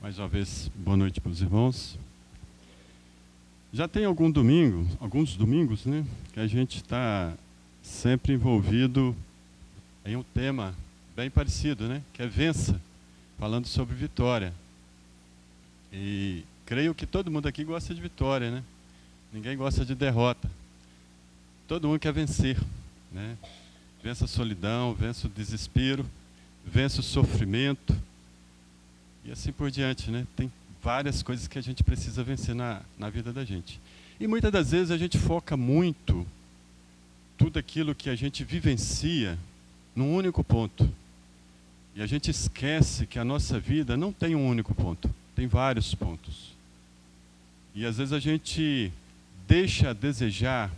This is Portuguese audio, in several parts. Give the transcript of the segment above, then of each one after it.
Mais uma vez, boa noite para os irmãos. Já tem alguns domingos, né, que a gente está sempre envolvido em um tema bem parecido, né, que é Vença, falando sobre vitória. E creio que todo mundo aqui gosta de vitória, né? Ninguém gosta de derrota. Todo mundo quer vencer, né? Vença a solidão, vença o desespero, vença o sofrimento e assim por diante, né? Tem várias coisas que a gente precisa vencer na vida da gente. E muitas das vezes a gente foca muito tudo aquilo que a gente vivencia num único ponto. E a gente esquece que a nossa vida não tem um único ponto, tem vários pontos. E às vezes a gente deixa a desejar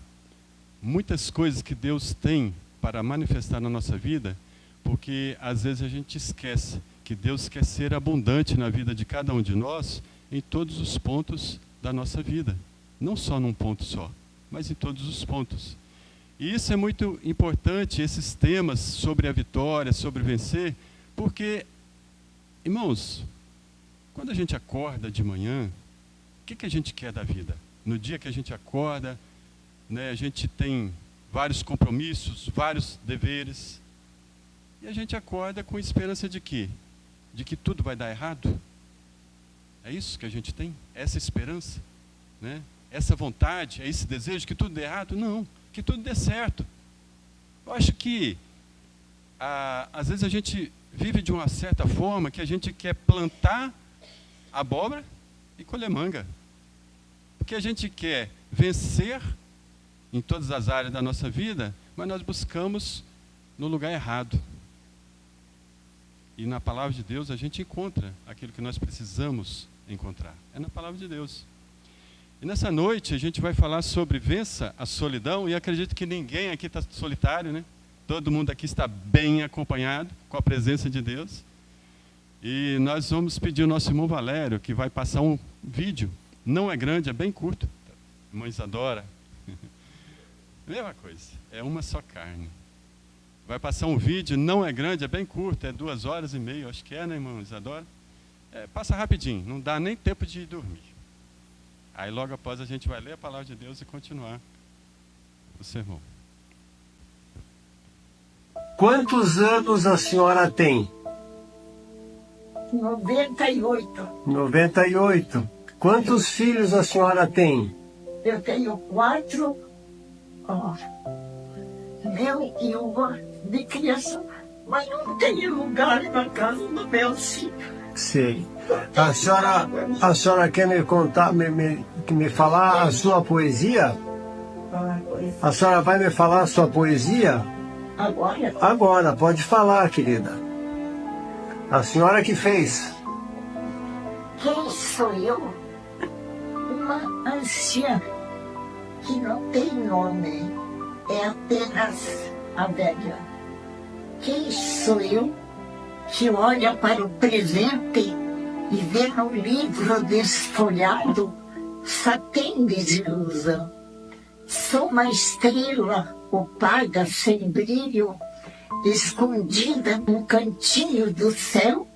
muitas coisas que Deus tem para manifestar na nossa vida, porque às vezes a gente esquece que Deus quer ser abundante na vida de cada um de nós, em todos os pontos da nossa vida. Não só num ponto só, mas em todos os pontos. E isso é muito importante, esses temas sobre a vitória, sobre vencer, porque, irmãos, quando a gente acorda de manhã, o que a gente quer da vida? No dia que a gente acorda, né, a gente tem vários compromissos, vários deveres, e a gente acorda com esperança de quê? De que tudo vai dar errado? É isso que a gente tem? Essa esperança? Né? Essa vontade, esse desejo que tudo dê errado? Não, que tudo dê certo. Eu acho que, às vezes a gente vive de uma certa forma que a gente quer plantar abóbora e colher manga. Porque a gente quer vencer em todas as áreas da nossa vida, mas nós buscamos no lugar errado. E na palavra de Deus a gente encontra aquilo que nós precisamos encontrar. É na palavra de Deus. E nessa noite a gente vai falar sobre vença a solidão, e acredito que ninguém aqui está solitário, né? Todo mundo aqui está bem acompanhado com a presença de Deus. E nós vamos pedir ao nosso irmão Valério, que vai passar um vídeo. Não é grande, é bem curto. Irmã Isadora. Mesma coisa, é uma só carne. Vai passar um vídeo, não é grande, é bem curto, é 2h30, acho que é, né, irmã Isadora? Passa rapidinho, não dá nem tempo de dormir. Aí logo após a gente vai ler a palavra de Deus e continuar o sermão. Quantos anos a senhora tem? 98. 98. Quantos filhos a senhora tem? Eu tenho 4, meu e uma de criança, mas não tenho lugar na casa do meu filho. Sei. A senhora quer me contar, me falar a sua poesia? A senhora vai me falar a sua poesia? Agora? Agora, pode falar, querida. A senhora que fez. Quem sou eu? Uma anciã que não tem nome, é apenas a velha. Quem sou eu que olha para o presente e vê no livro desfolhado só tem desilusão? Sou uma estrela opaca sem brilho, escondida num cantinho do céu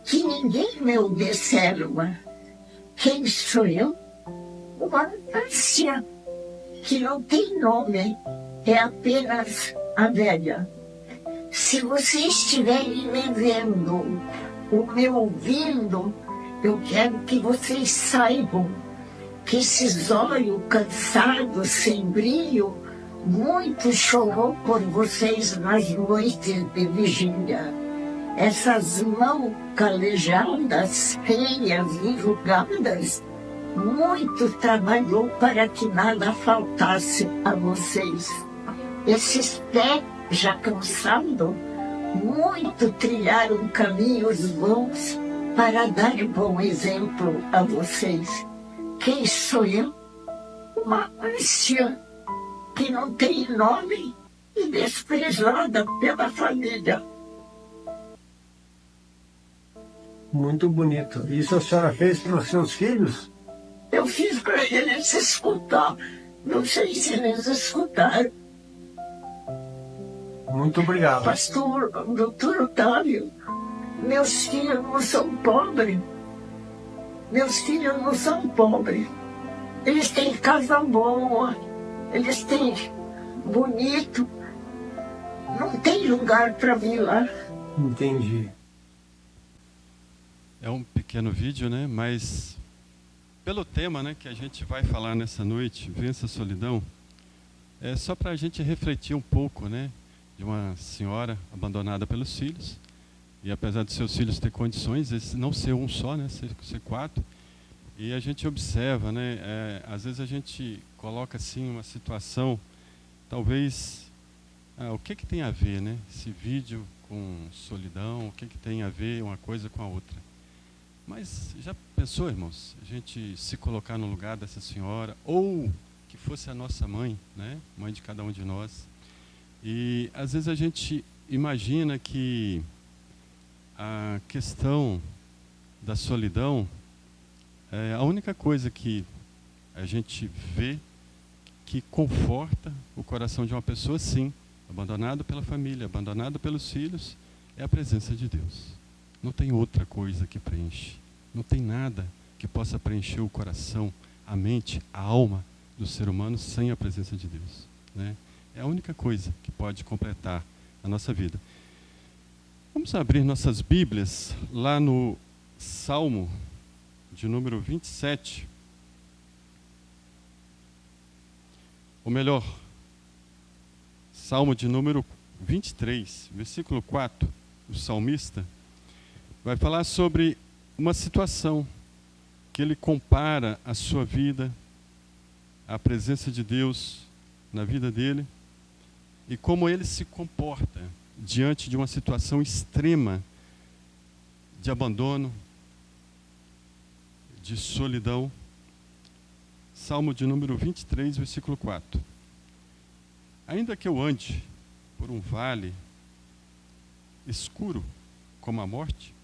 que ninguém me observa. Quem sou eu? Uma anciã que não tem nome, é apenas a velha. Se vocês estiverem me vendo ou me ouvindo, eu quero que vocês saibam que esses olhos cansados, sem brilho, muito chorou por vocês nas noites de vigília. Essas mãos calejadas, feias, enrugadas, muito trabalhou para que nada faltasse a vocês. Esses pés já cansados, muito trilharam caminhos bons para dar bom exemplo a vocês. Quem sou eu? Uma anciã que não tem nome e desprezada pela família. Muito bonito. Isso a senhora fez para os seus filhos? Eu fiz para eles escutar. Não sei se eles escutaram. Muito obrigado. Pastor, doutor Otávio, meus filhos não são pobres. Meus filhos não são pobres. Eles têm casa boa, eles têm bonito. Não tem lugar para mim lá. Entendi. É um pequeno vídeo, né? Mas pelo tema, né, que a gente vai falar nessa noite, Vença a Solidão, é só para a gente refletir um pouco, né, de uma senhora abandonada pelos filhos, e apesar de seus filhos ter condições, não ser um só, né, ser quatro, e a gente observa, né, às vezes a gente coloca assim uma situação, talvez, o que tem a ver, né, esse vídeo com solidão, o que tem a ver uma coisa com a outra? Mas já pensou, irmãos, a gente se colocar no lugar dessa senhora, ou que fosse a nossa mãe, né, mãe de cada um de nós, e às vezes a gente imagina que a questão da solidão é a única coisa que a gente vê que conforta o coração de uma pessoa, sim, abandonado pela família, abandonado pelos filhos, é a presença de Deus. Não tem outra coisa que preenche. Não tem nada que possa preencher o coração, a mente, a alma do ser humano sem a presença de Deus, né? É a única coisa que pode completar a nossa vida. Vamos abrir nossas Bíblias lá no Salmo de número 27. Ou melhor, Salmo de número 23, versículo 4, o salmista vai falar sobre uma situação que ele compara a sua vida, a presença de Deus na vida dele, e como ele se comporta diante de uma situação extrema de abandono, de solidão. Salmo de número 23, versículo 4. Ainda que eu ande por um vale escuro como a morte,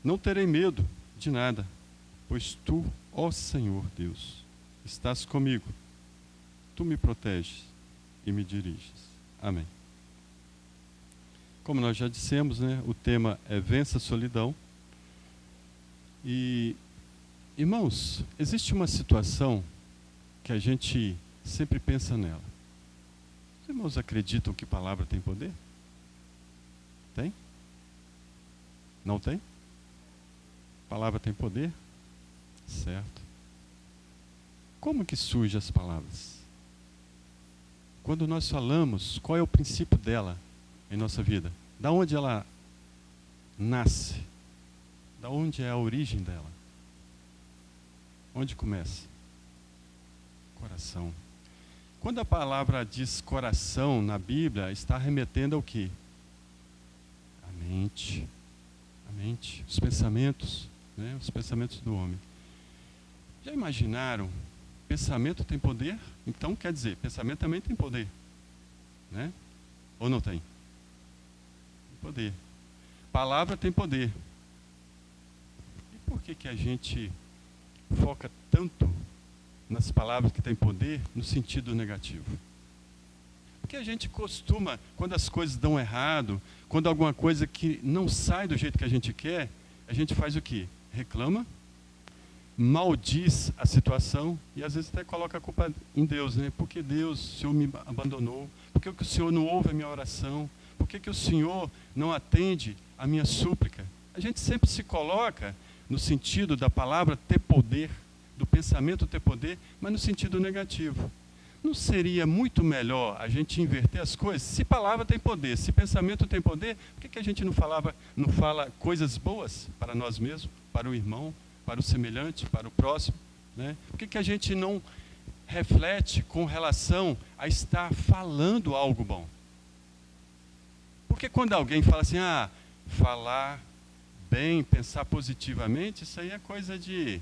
não terei medo de nada, pois tu, ó Senhor Deus, estás comigo. Tu me proteges e me diriges. Amém. Como nós já dissemos, né, o tema é Vença a Solidão. E, irmãos, existe uma situação que a gente sempre pensa nela. Os irmãos acreditam que palavra tem poder? Tem? Não tem? Palavra tem poder? Certo. Como que surgem as palavras? Quando nós falamos, qual é o princípio dela em nossa vida? Da onde ela nasce? Da onde é a origem dela? Onde começa? Coração. Quando a palavra diz coração na Bíblia, está remetendo ao quê? A mente. A mente, os pensamentos, né? Os pensamentos do homem. Já imaginaram? Pensamento tem poder? Então, quer dizer, pensamento também tem poder, né? Ou não tem? Tem poder. Palavra tem poder. E por que a gente foca tanto nas palavras que têm poder no sentido negativo? Porque a gente costuma, quando as coisas dão errado, quando alguma coisa que não sai do jeito que a gente quer, a gente faz o quê? Reclama, maldiz a situação e às vezes até coloca a culpa em Deus, né? Porque Deus, o Senhor me abandonou? Por que o Senhor não ouve a minha oração? Por que o Senhor não atende a minha súplica? A gente sempre se coloca no sentido da palavra ter poder, do pensamento ter poder, mas no sentido negativo. Não seria muito melhor a gente inverter as coisas? Se palavra tem poder, se pensamento tem poder, por que a gente não fala coisas boas para nós mesmos, para o irmão, para o semelhante, para o próximo, né? Por que a gente não reflete com relação a estar falando algo bom? Porque quando alguém fala assim, falar bem, pensar positivamente, isso aí é coisa de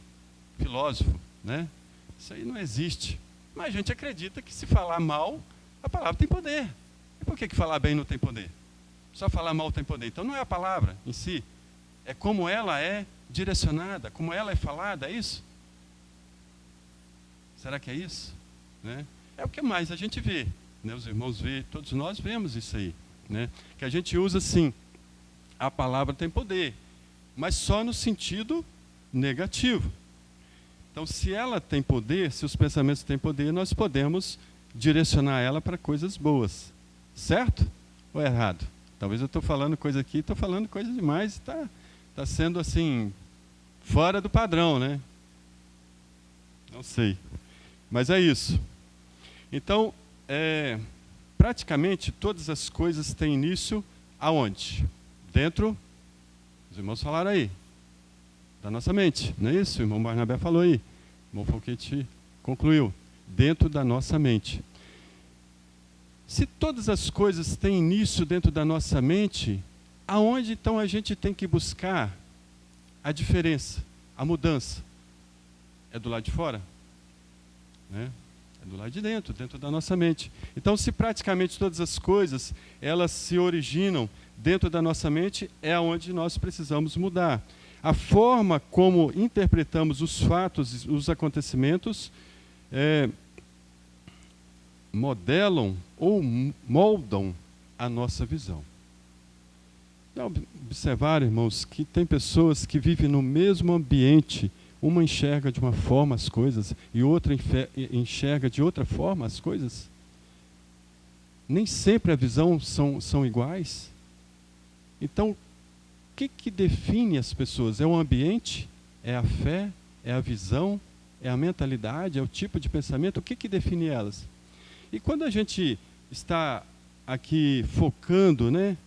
filósofo, né? Isso aí não existe. Mas a gente acredita que se falar mal, a palavra tem poder. E por que falar bem não tem poder? Só falar mal tem poder. Então não é a palavra em si, é como ela é direcionada, como ela é falada, é isso? Será que é isso? Né? É o que mais a gente vê, né? Os irmãos vê, todos nós vemos isso aí, né? Que a gente usa assim, a palavra tem poder, mas só no sentido negativo. Então, se ela tem poder, se os pensamentos têm poder, nós podemos direcionar ela para coisas boas. Certo ou errado? Talvez eu estou falando coisa aqui, estou falando coisa demais, está sendo assim, fora do padrão, né? Não sei. Mas é isso. Então, praticamente todas as coisas têm início aonde? Dentro, os irmãos falaram aí, da nossa mente, não é isso? O irmão Barnabé falou aí, o irmão Foquete concluiu, dentro da nossa mente. Se todas as coisas têm início dentro da nossa mente, aonde então a gente tem que buscar a diferença, a mudança? É do lado de fora? Né? É do lado de dentro, dentro da nossa mente. Então, se praticamente todas as coisas, elas se originam dentro da nossa mente, é onde nós precisamos mudar. A forma como interpretamos os fatos, os acontecimentos, modelam ou moldam a nossa visão. Então, observar, irmãos, que tem pessoas que vivem no mesmo ambiente, uma enxerga de uma forma as coisas e outra enxerga de outra forma as coisas. Nem sempre a visão são iguais. Então, o que define as pessoas? É o ambiente? É a fé? É a visão? É a mentalidade? É o tipo de pensamento? O que define elas? E quando a gente está aqui focando, né,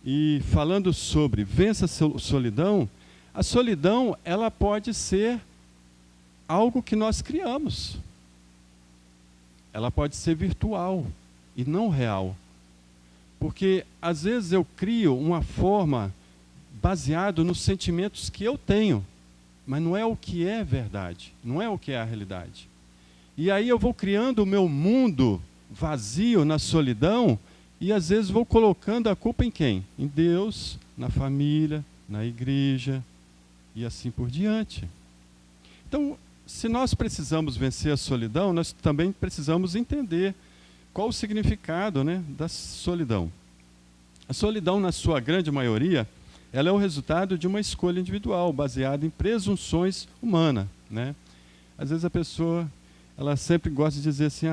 e falando sobre vença a solidão, a solidão ela pode ser algo que nós criamos. Ela pode ser virtual e não real. Porque às vezes eu crio uma forma baseado nos sentimentos que eu tenho, mas não é o que é verdade, não é o que é a realidade. E aí eu vou criando o meu mundo vazio na solidão e às vezes vou colocando a culpa em quem? Em Deus, na família, na igreja e assim por diante. Então, se nós precisamos vencer a solidão, nós também precisamos entender qual o significado, né, da solidão. A solidão, na sua grande maioria, ela é o resultado de uma escolha individual, baseada em presunções humanas, né? Às vezes a pessoa, ela sempre gosta de dizer assim,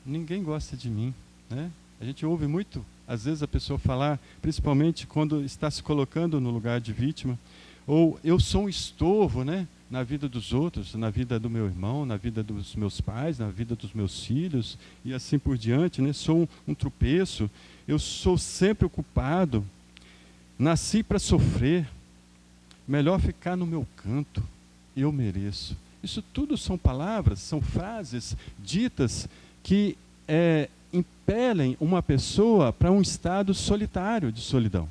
ninguém gosta de mim, né? A gente ouve muito, às vezes, a pessoa falar, principalmente quando está se colocando no lugar de vítima, ou eu sou um estorvo, né, na vida dos outros, na vida do meu irmão, na vida dos meus pais, na vida dos meus filhos, e assim por diante, né? Sou um tropeço, eu sou sempre o culpado, nasci para sofrer, melhor ficar no meu canto, eu mereço. Isso tudo são palavras, são frases ditas que impelem uma pessoa para um estado solitário de solidão,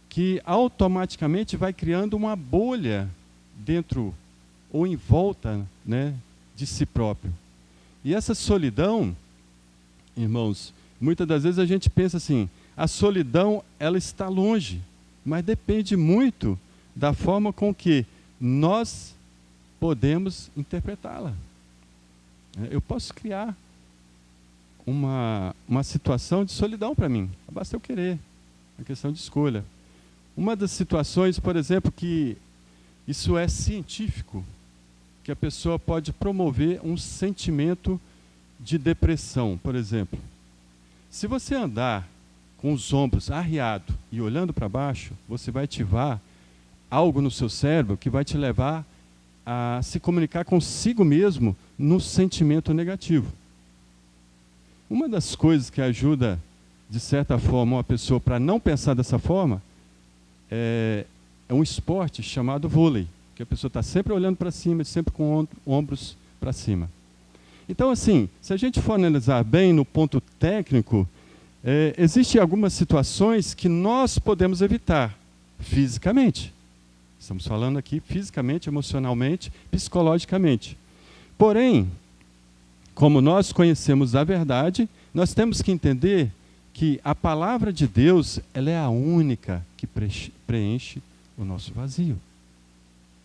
que automaticamente vai criando uma bolha dentro ou em volta, né, de si próprio. E essa solidão, irmãos, muitas das vezes a gente pensa assim, a solidão ela está longe, mas depende muito da forma com que nós podemos interpretá-la. Eu posso criar uma situação de solidão para mim, basta eu querer, é uma questão de escolha. Uma das situações, por exemplo, que isso é científico, que a pessoa pode promover um sentimento de depressão, por exemplo. Se você andar com os ombros arriados e olhando para baixo, você vai ativar algo no seu cérebro que vai te levar a se comunicar consigo mesmo no sentimento negativo. Uma das coisas que ajuda, de certa forma, uma pessoa para não pensar dessa forma é um esporte chamado vôlei, que a pessoa está sempre olhando para cima, sempre com ombros para cima. Então, assim, se a gente for analisar bem no ponto técnico, existem algumas situações que nós podemos evitar fisicamente. Estamos falando aqui fisicamente, emocionalmente, psicologicamente. Porém, como nós conhecemos a verdade, nós temos que entender que a palavra de Deus ela é a única que preenche o nosso vazio.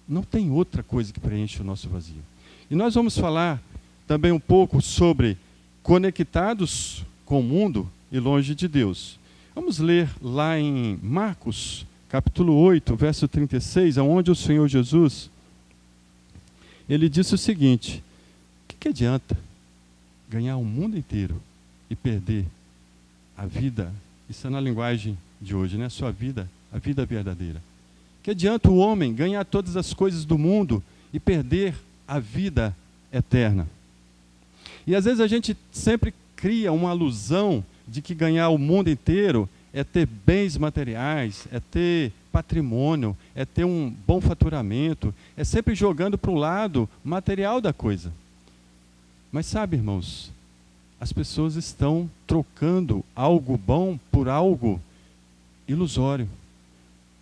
Não tem outra coisa que preenche o nosso vazio. E nós vamos falar também um pouco sobre conectados com o mundo e longe de Deus. Vamos ler lá em Marcos, capítulo 8, verso 36, onde o Senhor Jesus, ele disse o seguinte: o que adianta ganhar o mundo inteiro e perder a vida? Isso é na linguagem de hoje, né? Sua vida, a vida verdadeira. Que adianta o homem ganhar todas as coisas do mundo e perder a vida eterna? E às vezes a gente sempre cria uma ilusão de que ganhar o mundo inteiro é ter bens materiais, é ter patrimônio, é ter um bom faturamento, é sempre jogando para o lado material da coisa. Mas sabe, irmãos, as pessoas estão trocando algo bom por algo ilusório.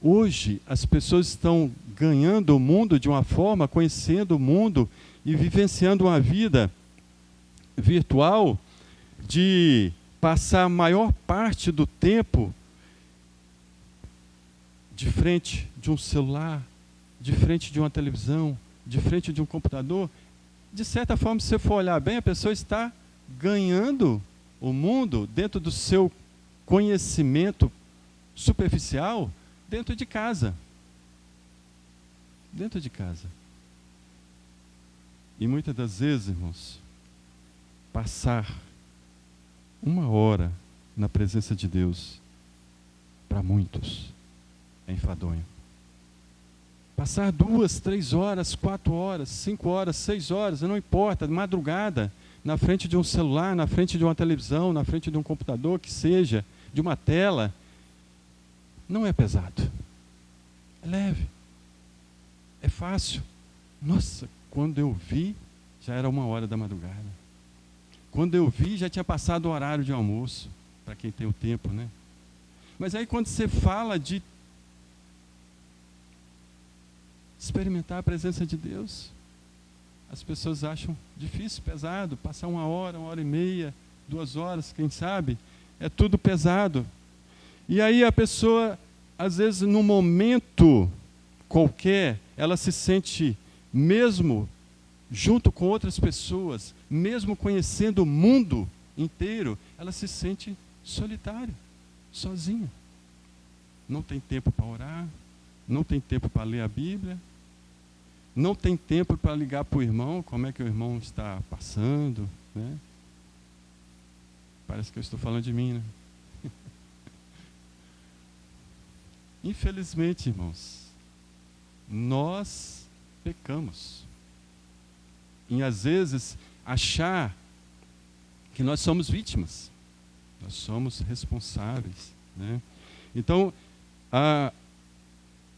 Hoje, as pessoas estão ganhando o mundo de uma forma, conhecendo o mundo e vivenciando uma vida virtual de passar a maior parte do tempo de frente de um celular, de frente de uma televisão, de frente de um computador. De certa forma, se você for olhar bem, a pessoa está ganhando o mundo dentro do seu conhecimento superficial, dentro de casa. Dentro de casa. E muitas das vezes, irmãos, passar 1 hora na presença de Deus, para muitos, é enfadonho. Passar 2, 3 horas, 4 horas, 5 horas, 6 horas, não importa, de madrugada, na frente de um celular, na frente de uma televisão, na frente de um computador, que seja, de uma tela, não é pesado. É leve. É fácil. Nossa, quando eu vi, já era 1 hora da madrugada. Quando eu vi, já tinha passado o horário de almoço, para quem tem o tempo, né? Mas aí quando você fala de experimentar a presença de Deus, as pessoas acham difícil, pesado, passar 1 hora, 1h30, 2 horas, quem sabe, é tudo pesado. E aí a pessoa, às vezes, num momento qualquer, ela se sente, mesmo junto com outras pessoas, mesmo conhecendo o mundo inteiro, ela se sente solitária, sozinha. Não tem tempo para orar, não tem tempo para ler a Bíblia, não tem tempo para ligar para o irmão, como é que o irmão está passando, né? Parece que eu estou falando de mim, né? Infelizmente, irmãos, nós pecamos em, às vezes, achar que nós somos vítimas, nós somos responsáveis, né? Então,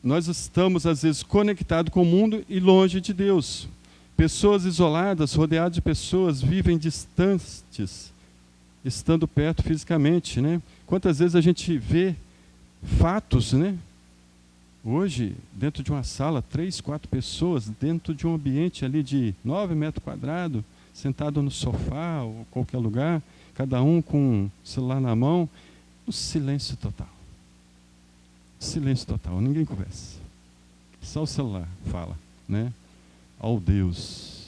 nós estamos, às vezes, conectados com o mundo e longe de Deus. Pessoas isoladas, rodeadas de pessoas, vivem distantes, estando perto fisicamente, né? Quantas vezes a gente vê fatos, né? Hoje, dentro de uma sala, 3, 4 pessoas, dentro de um ambiente ali de 9 metros quadrados, sentado no sofá ou qualquer lugar, cada um com o celular na mão, um silêncio total. Silêncio total, ninguém conversa. Só o celular fala, né? Ao Deus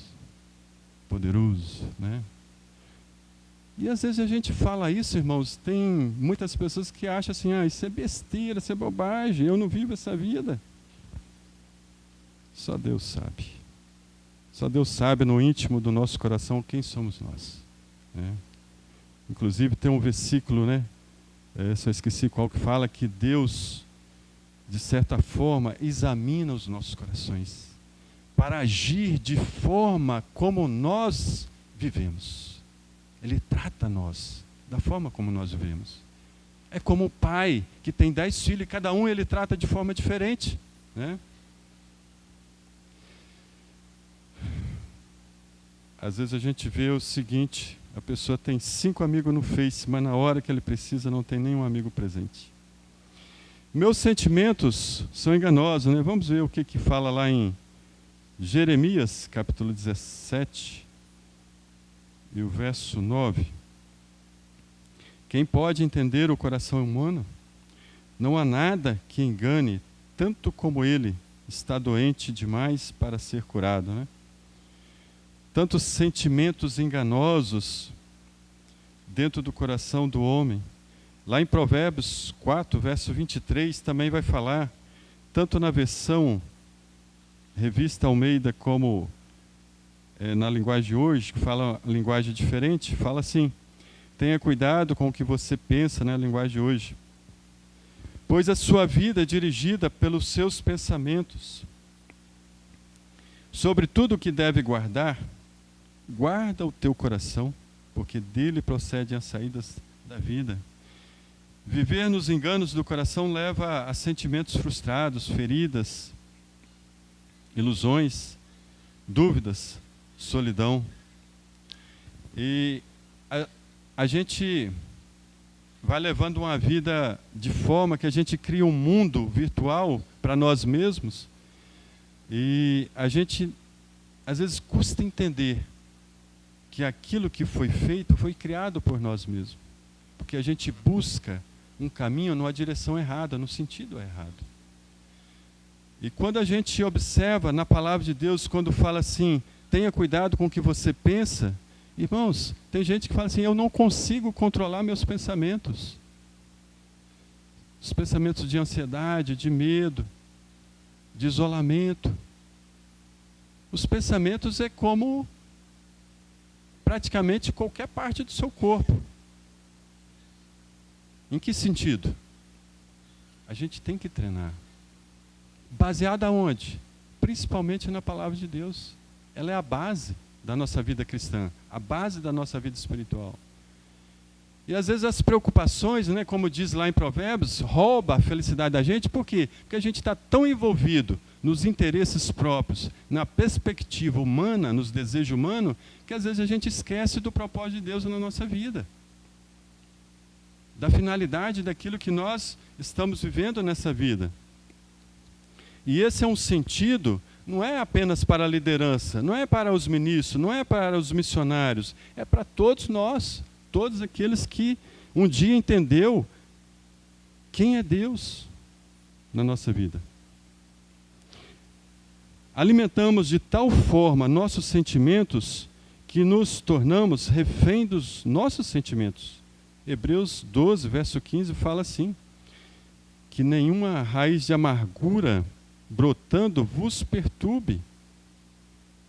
poderoso, né? E às vezes a gente fala isso, irmãos, tem muitas pessoas que acham assim, isso é besteira, isso é bobagem, eu não vivo essa vida. Só Deus sabe. Só Deus sabe no íntimo do nosso coração quem somos nós, né? Inclusive tem um versículo, né? Só esqueci qual, que fala que Deus, de certa forma, examina os nossos corações para agir de forma como nós vivemos. Ele trata nós da forma como nós vivemos. É como o pai que tem 10 filhos e cada um ele trata de forma diferente, né? Às vezes a gente vê o seguinte: a pessoa tem 5 amigos no Face, mas na hora que ele precisa não tem nenhum amigo presente. Meus sentimentos são enganosos, né? Vamos ver o que fala lá em Jeremias, capítulo 17, e o verso 9. Quem pode entender o coração humano? Não há nada que engane, tanto como ele está doente demais para ser curado, né? Tantos sentimentos enganosos dentro do coração do homem. Lá em Provérbios 4, verso 23, também vai falar, tanto na versão Revista Almeida como na linguagem de hoje, que fala uma linguagem diferente, fala assim: tenha cuidado com o que você pensa, na linguagem de hoje, pois a sua vida é dirigida pelos seus pensamentos. Sobre tudo o que deve guardar, guarda o teu coração, porque dele procedem as saídas da vida. Viver nos enganos do coração leva a sentimentos frustrados, feridas, ilusões, dúvidas, solidão. E a gente vai levando uma vida de forma que a gente cria um mundo virtual para nós mesmos, e a gente às vezes custa entender que aquilo que foi feito foi criado por nós mesmos, porque a gente busca um caminho numa direção errada, no sentido errado. E quando a gente observa na palavra de Deus, quando fala assim, tenha cuidado com o que você pensa, irmãos, tem gente que fala assim, eu não consigo controlar meus pensamentos. Os pensamentos de ansiedade, de medo, de isolamento. Os pensamentos é como praticamente qualquer parte do seu corpo. Em que sentido? A gente tem que treinar. Baseado aonde? Principalmente na palavra de Deus. Ela é a base da nossa vida cristã, a base da nossa vida espiritual. E às vezes as preocupações, né, como diz lá em Provérbios, roubam a felicidade da gente. Por quê? Porque a gente está tão envolvido nos interesses próprios, na perspectiva humana, nos desejos humanos, que às vezes a gente esquece do propósito de Deus na nossa vida, da finalidade daquilo que nós estamos vivendo nessa vida. E esse é um sentido, não é apenas para a liderança, não é para os ministros, não é para os missionários, é para todos nós, todos aqueles que um dia entendeu quem é Deus na nossa vida. Alimentamos de tal forma nossos sentimentos que nos tornamos refém dos nossos sentimentos. Hebreus 12, verso 15 fala assim, que nenhuma raiz de amargura brotando vos perturbe.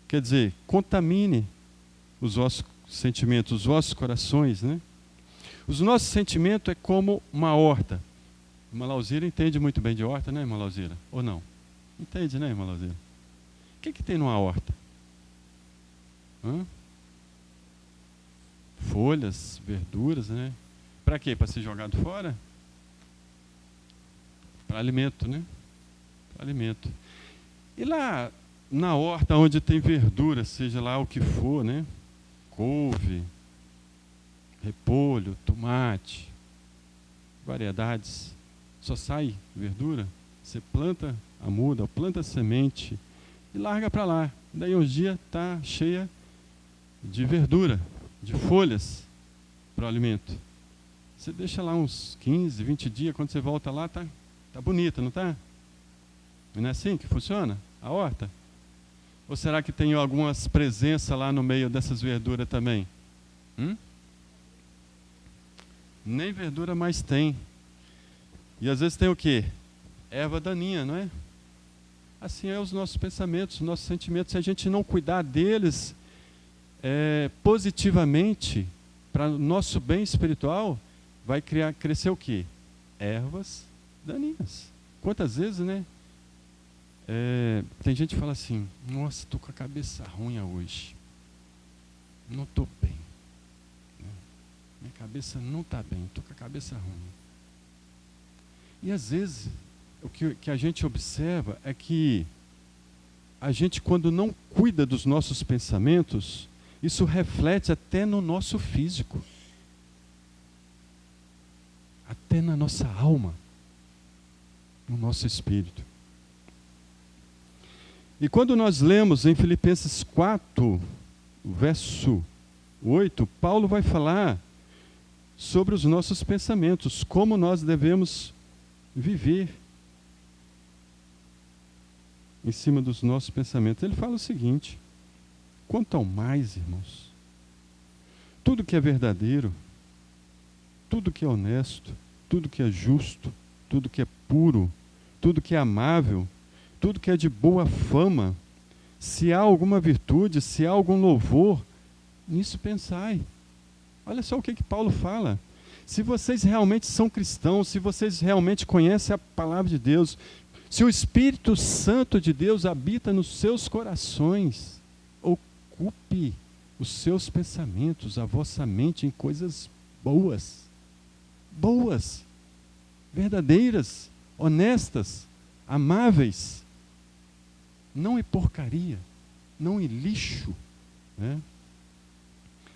Quer dizer, contamine os vossos sentimentos, os vossos corações, né? Os nossos sentimentos é como uma horta. A irmã Lauzira entende muito bem de horta, né, irmã Lauzira? Ou não? Entende, né, irmã Lauzira? O que tem numa horta? Folhas, verduras, né? Para quê? Para ser jogado fora? Para alimento, né? Para alimento. E lá na horta onde tem verdura, seja lá o que for, né? Couve, repolho, tomate, variedades. Só sai verdura? Você planta a muda, planta a semente e larga para lá. Daí um dia está cheia de verdura, de folhas para o alimento. Você deixa lá uns 15, 20 dias, quando você volta lá, tá bonita, não está? Não é assim que funciona a horta? Ou será que tem algumas presenças lá no meio dessas verduras também? Nem verdura mais tem. E às vezes tem o quê? Erva daninha, não é? Assim é os nossos pensamentos, os nossos sentimentos. Se a gente não cuidar deles positivamente, para o nosso bem espiritual, vai crescer o quê? Ervas daninhas. Quantas vezes, né? Tem gente que fala assim, nossa, estou com a cabeça ruim hoje. Não estou bem. Minha cabeça não está bem, estou com a cabeça ruim. E às vezes, o que a gente observa é que a gente, quando não cuida dos nossos pensamentos, isso reflete até no nosso físico. Até na nossa alma. No nosso espírito. E quando nós lemos em Filipenses 4, verso 8, Paulo vai falar sobre os nossos pensamentos, como nós devemos viver em cima dos nossos pensamentos. Ele fala o seguinte: quanto ao mais, irmãos, tudo que é verdadeiro, tudo que é honesto, tudo que é justo, tudo que é puro, tudo que é amável, tudo que é de boa fama, se há alguma virtude, se há algum louvor, nisso pensai. Olha só o que Paulo fala. Se vocês realmente são cristãos, se vocês realmente conhecem a palavra de Deus, se o Espírito Santo de Deus habita nos seus corações, ocupe os seus pensamentos, a vossa mente em coisas boas, verdadeiras, honestas, amáveis, não em porcaria, não em lixo, né?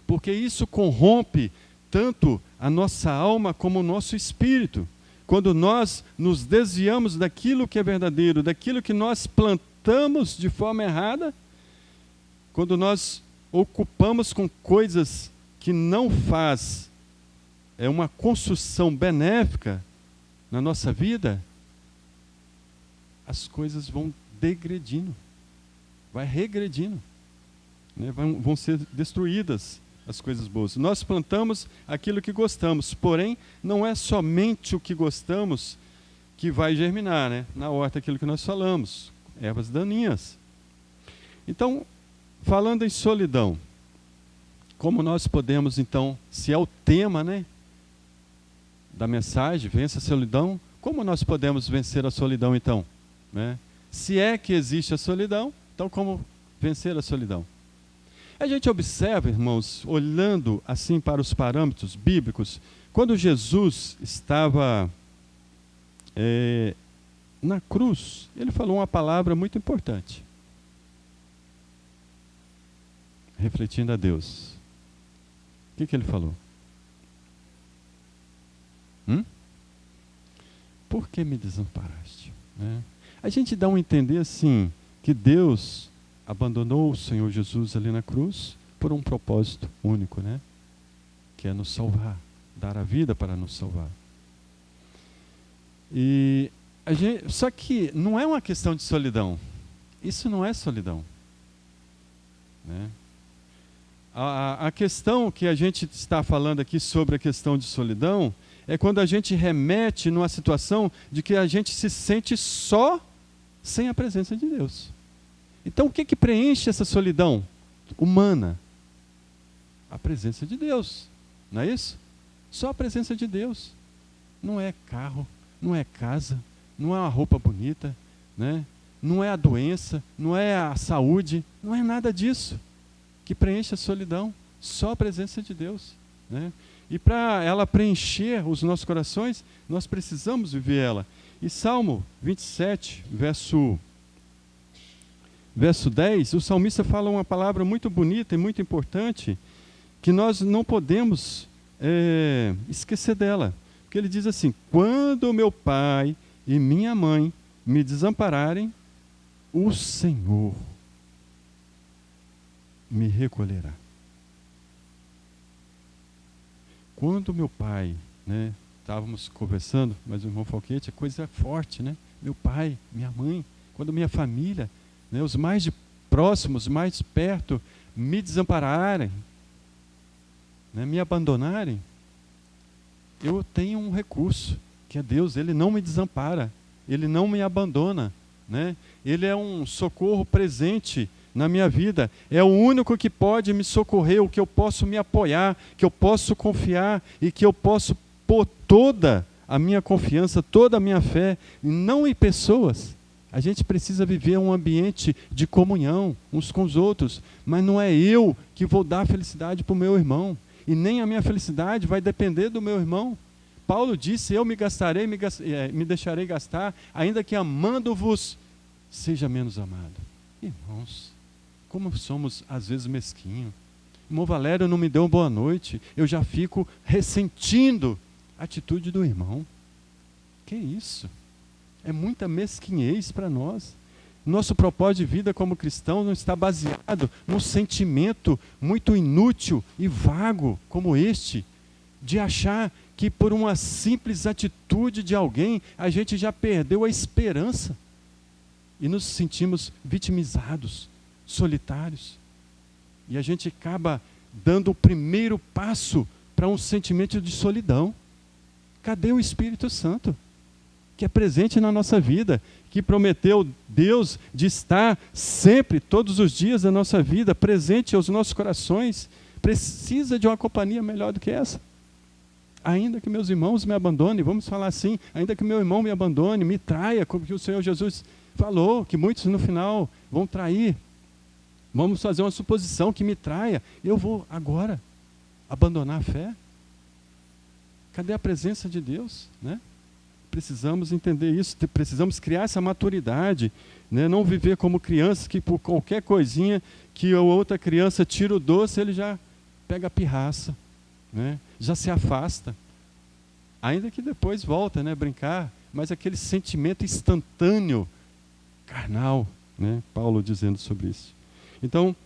Porque isso corrompe tanto a nossa alma como o nosso espírito. Quando nós nos desviamos daquilo que é verdadeiro, daquilo que nós plantamos de forma errada, quando nós ocupamos com coisas que não faz uma construção benéfica na nossa vida, as coisas vão degredindo, vai regredindo, né? Vão ser destruídas as coisas boas. Nós plantamos aquilo que gostamos, porém, não é somente o que gostamos que vai germinar, né? Na horta, aquilo que nós falamos, ervas daninhas. Então, falando em solidão, como nós podemos, então, se é o tema, né, da mensagem, vença a solidão, como nós podemos vencer a solidão, então? Né? Se é que existe a solidão, então como vencer a solidão? A gente observa, irmãos, olhando assim para os parâmetros bíblicos, quando Jesus estava na cruz, ele falou uma palavra muito importante, refletindo a Deus. O que ele falou? Por que me desamparaste? Né? A gente dá um entender assim, que Deus abandonou o Senhor Jesus ali na cruz por um propósito único, né? Que é nos salvar, dar a vida para nos salvar. E só que não é uma questão de solidão. Isso não é solidão, né? A questão que a gente está falando aqui sobre a questão de solidão é quando a gente remete numa situação de que a gente se sente só sem a presença de Deus. Então, o que preenche essa solidão humana? A presença de Deus, não é isso? Só a presença de Deus. Não é carro, não é casa, não é uma roupa bonita, né? Não é a doença, não é a saúde, não é nada disso que preenche a solidão. Só a presença de Deus, né? E para ela preencher os nossos corações, nós precisamos viver ela. E Salmo 27, verso 10, o salmista fala uma palavra muito bonita e muito importante, que nós não podemos esquecer dela. Porque ele diz assim: quando meu pai e minha mãe me desampararem, o Senhor me recolherá. Quando meu pai, né, estávamos conversando, mas o irmão Falquete, a coisa é forte, né? Meu pai, minha mãe, quando minha família, né, os mais próximos, mais perto, me desampararem, né, me abandonarem, eu tenho um recurso, que é Deus. Ele não me desampara, Ele não me abandona, né? Ele é um socorro presente na minha vida, é o único que pode me socorrer, o que eu posso me apoiar, que eu posso confiar e que eu posso pôr toda a minha confiança, toda a minha fé, não em pessoas. A gente precisa viver um ambiente de comunhão uns com os outros, mas não é eu que vou dar felicidade para o meu irmão, e nem a minha felicidade vai depender do meu irmão. Paulo disse: eu me deixarei gastar, ainda que amando-vos seja menos amado. Irmãos, como somos às vezes mesquinhos. Irmão Valério não me deu boa noite, eu já fico ressentindo a atitude do irmão. Que isso? É muita mesquinhez para nós. Nosso propósito de vida como cristão não está baseado num sentimento muito inútil e vago como este, de achar que por uma simples atitude de alguém a gente já perdeu a esperança e nos sentimos vitimizados, solitários. E a gente acaba dando o primeiro passo para um sentimento de solidão. Cadê o Espírito Santo? Que é presente na nossa vida, que prometeu Deus de estar sempre, todos os dias da nossa vida, presente aos nossos corações. Precisa de uma companhia melhor do que essa. Ainda que meus irmãos me abandonem, vamos falar assim, ainda que meu irmão me abandone, me traia, como que o Senhor Jesus falou, que muitos no final vão trair. Vamos fazer uma suposição que me traia. Eu vou agora abandonar a fé? Cadê a presença de Deus, né? Precisamos entender isso, precisamos criar essa maturidade, né? Não viver como crianças que por qualquer coisinha que a outra criança tira o doce, ele já pega a pirraça, né? Já se afasta. Ainda que depois volta, né, brincar, mas aquele sentimento instantâneo, carnal, né? Paulo dizendo sobre isso. Então,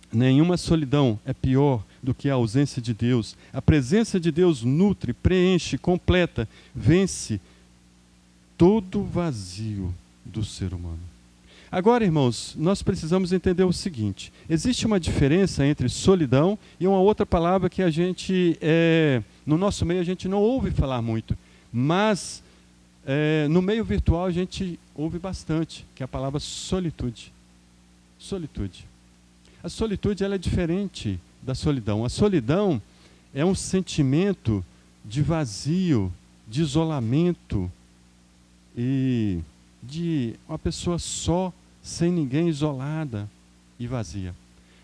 nenhuma solidão é pior do que a ausência de Deus. A presença de Deus nutre, preenche, completa, vence todo vazio do ser humano. Agora, irmãos, nós precisamos entender o seguinte: existe uma diferença entre solidão e uma outra palavra que a gente, no nosso meio, a gente não ouve falar muito, mas no meio virtual a gente ouve bastante, que é a palavra solitude. Solitude. A solitude, ela é diferente da solidão. A solidão é um sentimento de vazio, de isolamento e de uma pessoa só, sem ninguém, isolada e vazia.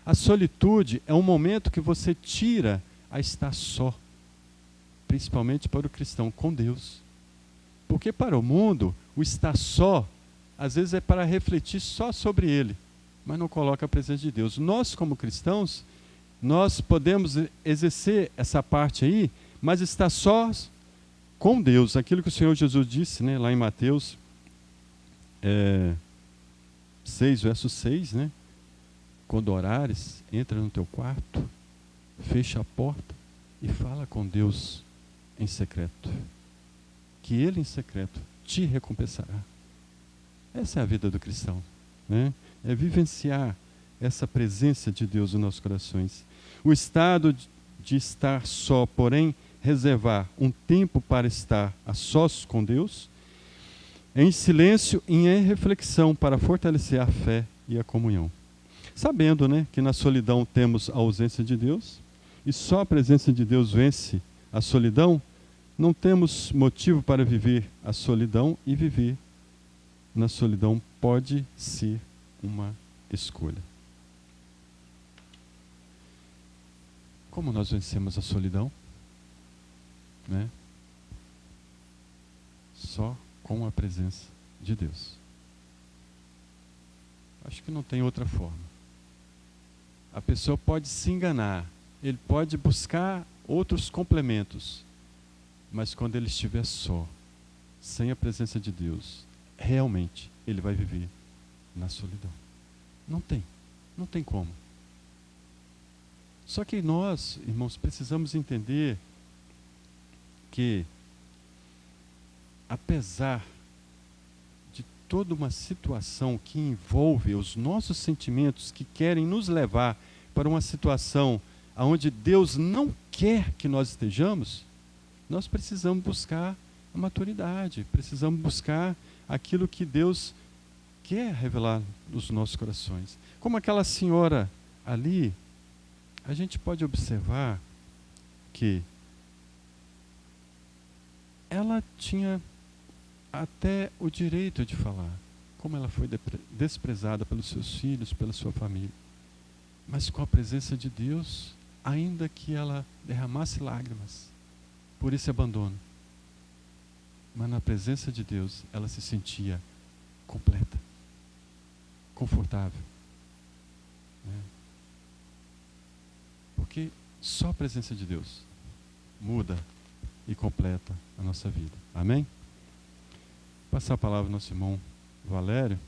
A solitude é um momento que você tira a estar só, principalmente para o cristão, com Deus. Porque para o mundo, o estar só, às vezes é para refletir só sobre ele, mas não coloca a presença de Deus. Nós, como cristãos, nós podemos exercer essa parte aí, mas estar sós com Deus. Aquilo que o Senhor Jesus disse, né, lá em Mateus 6, verso 6, né? Quando orares, entra no teu quarto, fecha a porta e fala com Deus em secreto, que Ele em secreto te recompensará. Essa é a vida do cristão, né? É vivenciar essa presença de Deus nos nossos corações. O estado de estar só, porém, reservar um tempo para estar a sós com Deus, em silêncio e em reflexão para fortalecer a fé e a comunhão. Sabendo, né, que na solidão temos a ausência de Deus, e só a presença de Deus vence a solidão, não temos motivo para viver a solidão, e viver na solidão pode ser uma escolha. Como nós vencemos a solidão? Né? Só com a presença de Deus. Acho que não tem outra forma. A pessoa pode se enganar, ele pode buscar outros complementos, mas quando ele estiver só, sem a presença de Deus, realmente ele vai viver na solidão. Não tem como. Só que nós, irmãos, precisamos entender que, apesar de toda uma situação que envolve os nossos sentimentos, que querem nos levar para uma situação onde Deus não quer que nós estejamos, nós precisamos buscar a maturidade, precisamos buscar aquilo que Deus quer revelar nos nossos corações. Como aquela senhora ali, a gente pode observar que ela tinha até o direito de falar, como ela foi desprezada pelos seus filhos, pela sua família. Mas com a presença de Deus, ainda que ela derramasse lágrimas por esse abandono, mas na presença de Deus, ela se sentia completa, confortável. Né? Porque só a presença de Deus muda e completa a nossa vida. Amém? Vou passar a palavra ao nosso irmão Valério.